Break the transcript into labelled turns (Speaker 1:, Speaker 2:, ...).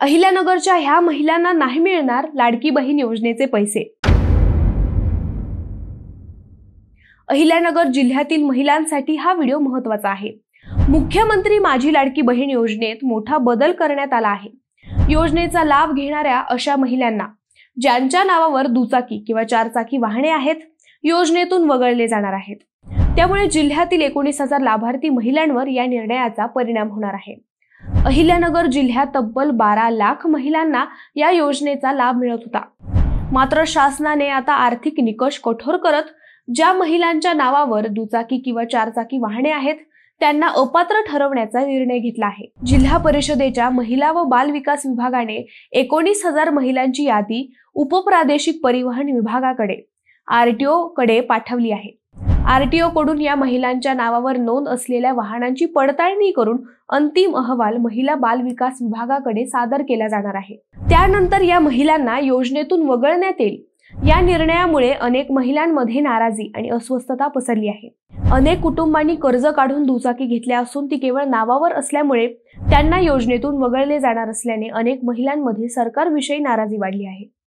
Speaker 1: अहिल्यानगरच्या ह्या महिलांना नाही मिळणार लाडकी बहीण योजनेचे पैसे। अहिल्यानगर जिल्ह्यातील महिलांसाठी हा व्हिडिओ महत्त्वाचा आहे। मुख्यमंत्री माझी लाडकी बहीण योजनेत मोठा बदल करण्यात आला आहे। योजनेचा लाभ घेणाऱ्या अशा महिलांना ज्यांच्या नावावर दुचाकी किंवा चारचाकी वाहने आहेत, योजनेतून वगळले जाणार आहेत। त्यामुळे जिल्ह्यातील 19,000 लाभार्थी महिलांवर या निर्णयाचा परिणाम होणार आहे। अहिल्यानगर जिल्ह्यात तब्बल 12 लाख महिलांना या योजनेचा लाभ मिळत होता। मात्र शासनाने आता आर्थिक निकष कठोर करत ज्या महिलांच्या नावावर दुचाकी किंवा चारचाकी वाहने आहेत त्यांना अपात्र ठरवण्याचा निर्णय घेतला आहे। जिल्हा परिषदेच्या महिला व बाल विकास विभागाने 19,000 महिलांची यादी उपप्रादेशिक परिवहन विभागाकडे आरटीओ कडे पाठवली आहे। आरटीओ कडून या महिलांच्या नावावर नोंद असलेल्या वाहनांची पडताळणी करून अंतिम अहवाल महिला बाल विकास विभागाकडे सादर केला जाणार आहे। त्यानंतर या महिलांना योजनेतून वगळण्यात येईल। या निर्णयामुळे अनेक महिलांमध्ये नाराजी आणि अस्वस्थता पसरली आहे। अनेक कुटुंबांनी कर्ज काढून दुचाकी घेतल्या असून ती केवळ नावावर असल्यामुळे त्यांना योजनेतून वगळले जाणार असल्याने अनेक महिलांमध्ये सरकारविषयी नाराजी वाढली आहे।